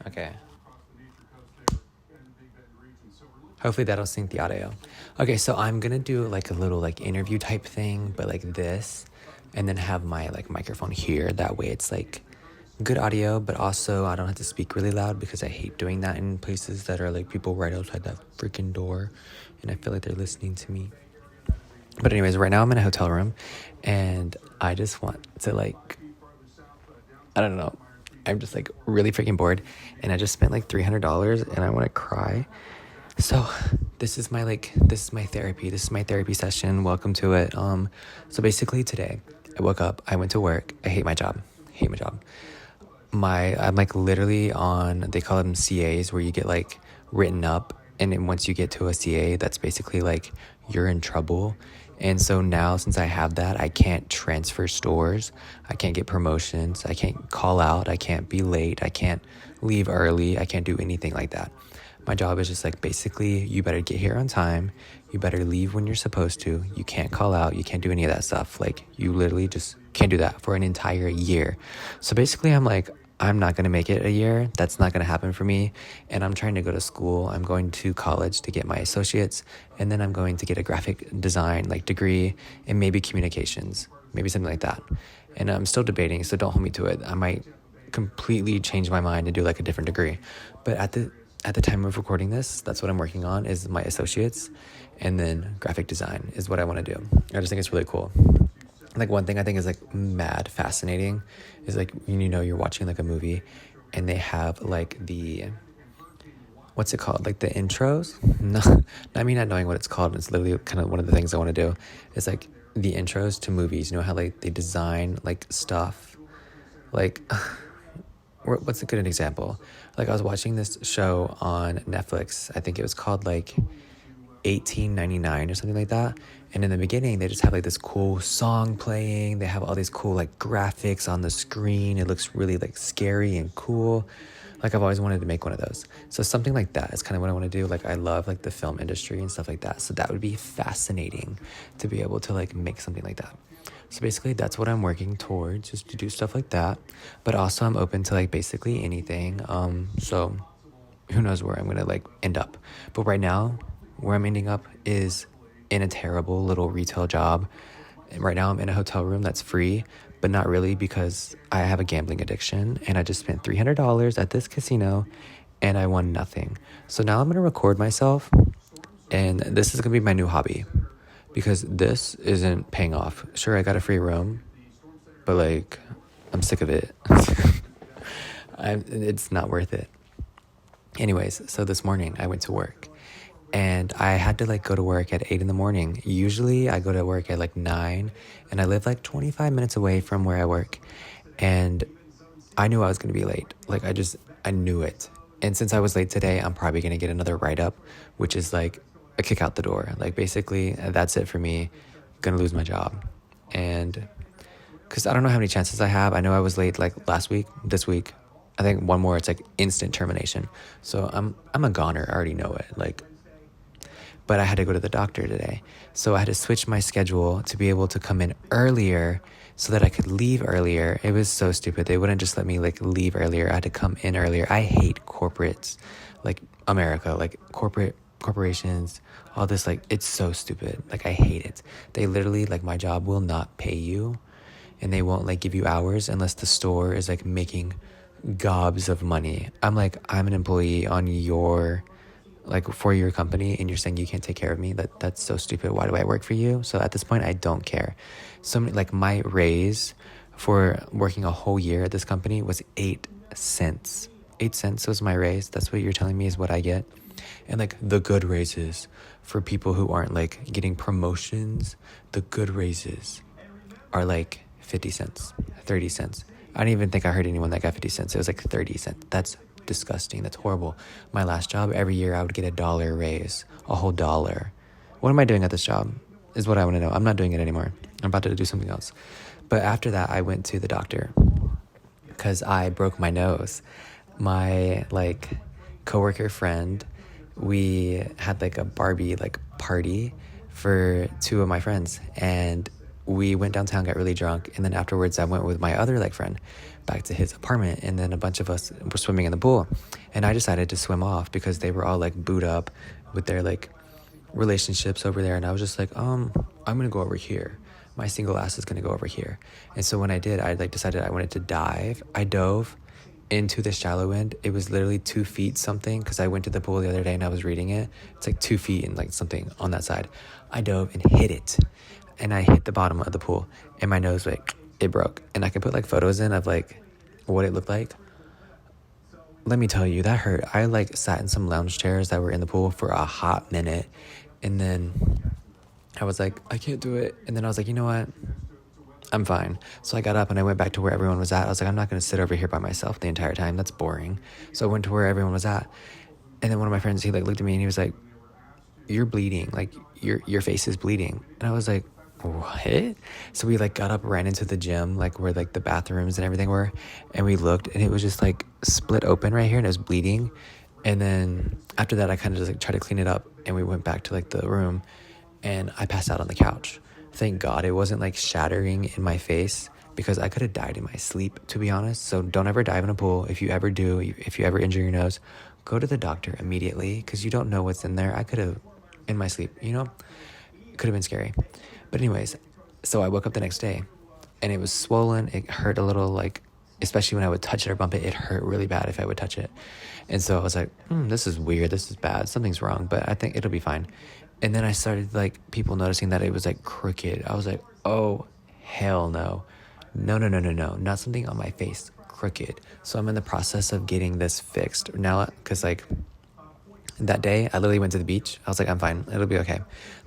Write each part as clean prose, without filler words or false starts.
Okay. Hopefully that'll sync the audio. Okay, so I'm gonna do like a little like interview type thing, but like this, and then have my like microphone here. That way it's like good audio, but also I don't have to speak really loud because I hate doing that in places that are like people right outside that freaking door, and I feel like they're listening to me. But anyways, right now I'm in a hotel room, and I just want to like, I don't know, I'm just like really freaking bored, and I just spent like $300, and I want to cry. So this is my therapy. This is my therapy session. Welcome to it. So basically today I woke up, I went to work. I hate my job. I'm like literally on, they call them CAs, where you get like written up, and then once you get to a CA, that's basically like you're in trouble. And so now, since I have that, I can't transfer stores, I can't get promotions, I can't call out, I can't be late, I can't leave early, I can't do anything like that. My job is just like, basically, you better get here on time, you better leave when you're supposed to, you can't call out, you can't do any of that stuff. Like, you literally just can't do that for an entire year. So basically, I'm like, I'm not going to make it a year. That's not going to happen for me. And I'm trying to go to school. I'm going to college to get my associates. And then I'm going to get a graphic design like degree, and maybe communications, maybe something like that. And I'm still debating, so don't hold me to it. I might completely change my mind and do like a different degree. But at the time of recording this, that's what I'm working on, is my associates. And then graphic design is what I want to do. I just think it's really cool. Like, one thing I think is like mad fascinating is like, you're watching like a movie, and they have like what's it called? Like the intros? No, I mean, not knowing what it's called. It's literally kind of one of the things I want to do. It's like the intros to movies. You know how like they design like stuff, like what's a good example? Like, I was watching this show on Netflix. I think it was called like 1899 or something like that. And in the beginning, they just have like this cool song playing. They have all these cool like graphics on the screen. It looks really like scary and cool. Like, I've always wanted to make one of those. So something like that is kind of what I want to do. Like, I love like the film industry and stuff like that. So that would be fascinating to be able to like make something like that. So basically, that's what I'm working towards, just to do stuff like that. But also, I'm open to like basically anything. So who knows where I'm going to like end up. But right now, where I'm ending up is in a terrible little retail job. And right now I'm in a hotel room that's free, but not really, because I have a gambling addiction, and I just spent $300 at this casino and I won nothing. So now I'm going to record myself, and this is going to be my new hobby, because this isn't paying off. Sure, I got a free room, but like, I'm sick of it. It's not worth it. Anyways, so this morning I went to work. And I had to like go to work at 8 a.m. Usually I go to work at like 9, and I live like 25 minutes away from where I work. And I knew I was going to be late. Like, I knew it. And since I was late today, I'm probably going to get another write-up, which is like a kick out the door. Like, basically, that's it for me. Gonna lose my job. And because I don't know how many chances I have. I know I was late like last week, this week. I think one more, it's like instant termination. So I'm a goner. I already know it. Like, but I had to go to the doctor today. So I had to switch my schedule to be able to come in earlier so that I could leave earlier. It was so stupid. They wouldn't just let me like leave earlier. I had to come in earlier. I hate corporates, like America, like corporations, all this, like, it's so stupid. Like, I hate it. They literally, like, my job will not pay you, and they won't like give you hours unless the store is like making gobs of money. I'm like, I'm an employee on your, like, for your company, and you're saying you can't take care of me. That's so stupid. Why do I work for you? So at this point, I don't care. So like, my raise for working a whole year at this company was 8 cents. 8 cents was my raise. That's what you're telling me is what I get. And like, the good raises for people who aren't like getting promotions, the good raises are like 50 cents, 30 cents. I don't even think I heard anyone that got 50 cents. It was like 30 cents. That's disgusting. That's horrible. My last job, every year I would get $1 raise, a whole dollar. What am I doing at this job is what I want to know. I'm not doing it anymore. I'm about to do something else. But after that, I went to the doctor because I broke my nose. My like coworker friend, we had like a Barbie like party for 2 of my friends, and we went downtown, got really drunk, and then afterwards I went with my other like friend back to his apartment, and then a bunch of us were swimming in the pool, and I decided to swim off because they were all like booed up with their like relationships over there, and I was just like, I'm gonna go over here. My single ass is gonna go over here. And so when I did, I like decided I wanted to dive. I dove into the shallow end. It was literally 2 feet something, because I went to the pool the other day and I was reading it. It's like 2 feet and like something on that side. I dove and hit it, and I hit the bottom of the pool, and my nose, like, it broke. And I can put like photos in of like what it looked like. Let me tell you, that hurt. I like sat in some lounge chairs that were in the pool for a hot minute, and then I was like, I can't do it. And then I was like, you know what? I'm fine. So I got up and I went back to where everyone was at. I was like, I'm not going to sit over here by myself the entire time. That's boring. So I went to where everyone was at. And then one of my friends, he like looked at me and he was like, you're bleeding. Like your face is bleeding. And I was like, what? So we like got up, ran into the gym, like where like the bathrooms and everything were. And we looked, and it was just like split open right here, and it was bleeding. And then after that, I kind of just like tried to clean it up, and we went back to like the room, and I passed out on the couch. Thank God it wasn't like shattering in my face, because I could have died in my sleep, to be honest. So don't ever dive in a pool. If you ever do, if you ever injure your nose, go to the doctor immediately, because you don't know what's in there. I could have, in my sleep, you know, it could have been scary. But anyways, so I woke up the next day, and it was swollen. It hurt a little, like, especially when I would touch it or bump it, it hurt really bad if I would touch it. And so I was like, this is weird. This is bad. Something's wrong, but I think it'll be fine. And then I started like people noticing that it was like crooked. I was like, oh, hell no. No. Not something on my face, crooked. So I'm in the process of getting this fixed now, because like that day I literally went to the beach. I was like, I'm fine. It'll be okay.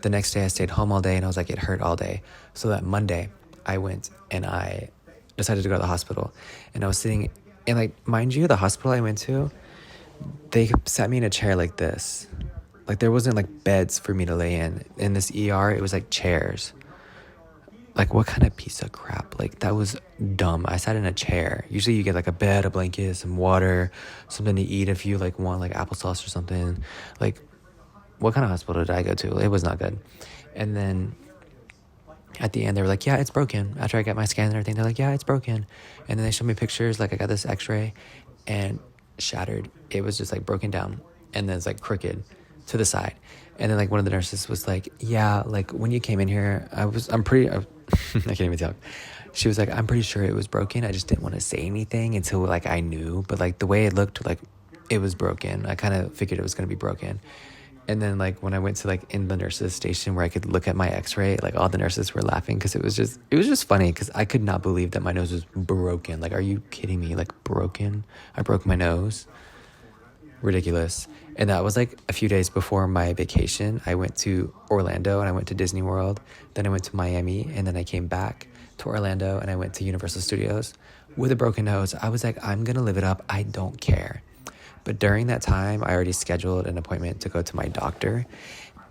The next day I stayed home all day, and I was like, it hurt all day. So that Monday I went and I decided to go to the hospital, and I was sitting, and like, mind you, the hospital I went to, they sat me in a chair like this. Like there wasn't like beds for me to lay in. In this ER, it was like chairs. Like what kind of piece of crap? Like that was dumb. I sat in a chair. Usually you get like a bed, a blanket, some water, something to eat if you like want like applesauce or something. Like what kind of hospital did I go to? It was not good. And then at the end they were like, yeah, it's broken. After I got my scan and everything, they're like, yeah, it's broken. And then they showed me pictures. Like I got this x-ray, and shattered. It was just like broken down, and then it's like crooked to the side. And then like one of the nurses was like, yeah, like when you came in here, I'm pretty I can't even talk. She was like, I'm pretty sure it was broken. I just didn't want to say anything until like I knew. But like the way it looked, like it was broken. I kind of figured it was going to be broken. And then like when I went to like in the nurses station where I could look at my x-ray, like all the nurses were laughing, because it was just funny, because I could not believe that my nose was broken. Like, are you kidding me? Like broken? I broke my nose? Ridiculous. And that was like a few days before my vacation. I went to Orlando and I went to Disney World. Then I went to Miami, and then I came back to Orlando and I went to Universal Studios with a broken nose. I was like, I'm gonna live it up. I don't care. But during that time, I already scheduled an appointment to go to my doctor,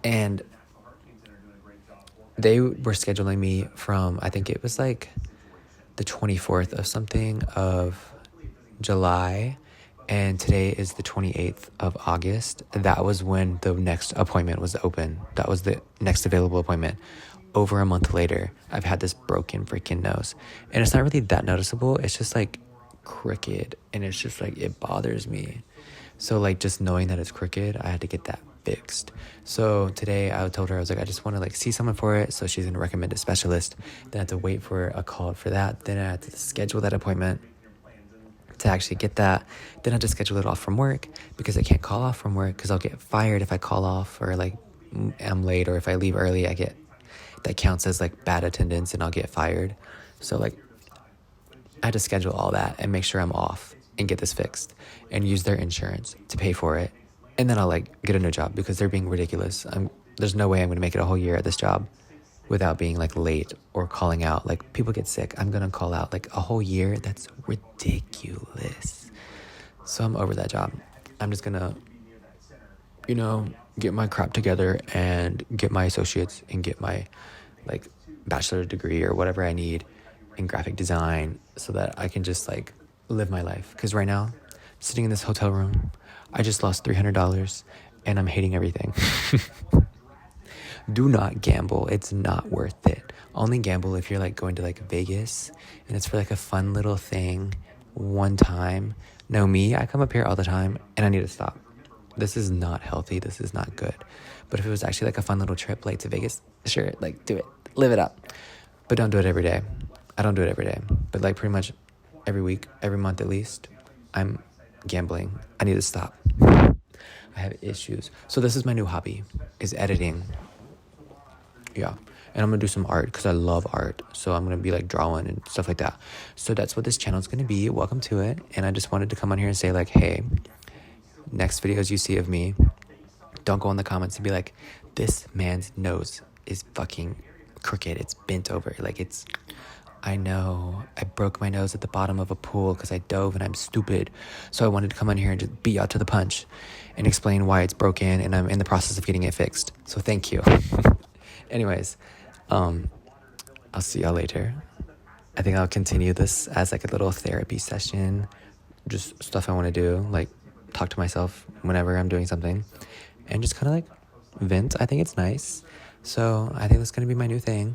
and they were scheduling me from, I think it was like the 24th of something of July, and today is the 28th of August. That was when the next appointment was open. That was the next available appointment. Over a month later, I've had this broken freaking nose, and it's not really that noticeable. It's just like crooked, and it's just like, it bothers me. So like just knowing that it's crooked, I had to get that fixed. So today I told her, I was like, I just want to like see someone for it. So she's going to recommend a specialist. Then I had to wait for a call for that. Then I had to schedule that appointment to actually get that. Then I had to schedule it off from work, because I can't call off from work, because I'll get fired if I call off, or like I'm late, or if I leave early, that counts as like bad attendance and I'll get fired. So like I had to schedule all that and make sure I'm off and get this fixed, and use their insurance to pay for it. And then I'll like get a new job, because they're being ridiculous. There's no way I'm going to make it a whole year at this job without being like late or calling out. Like people get sick, I'm going to call out like a whole year. That's ridiculous. So I'm over that job. I'm just going to, get my crap together and get my associates and get my like bachelor degree or whatever I need in graphic design, so that I can just like live my life. Because right now, sitting in this hotel room, I just lost $300 and I'm hating everything. Do not gamble. It's not worth it. Only gamble if you're like going to like Vegas and it's for like a fun little thing one time. No, me, I come up here all the time and I need to stop. This is not healthy. This is not good. But if it was actually like a fun little trip like to Vegas, sure, like do it. Live it up. But don't do it every day. I don't do it every day. But like pretty much every week, every month at least, I'm gambling. I need to stop. I have issues. So this is my new hobby, is editing. Yeah. And I'm going to do some art because I love art. So I'm going to be like drawing and stuff like that. So that's what this channel is going to be. Welcome to it. And I just wanted to come on here and say like, hey, next videos you see of me, don't go in the comments and be like, this man's nose is fucking crooked. It's bent over. Like I know I broke my nose at the bottom of a pool because I dove and I'm stupid. So I wanted to come on here and just beat out to the punch and explain why it's broken and I'm in the process of getting it fixed. So thank you. Anyways, I'll see y'all later. I think I'll continue this as like a little therapy session, just stuff I want to do, like talk to myself whenever I'm doing something and just kind of like vent. I think it's nice. So I think that's going to be my new thing.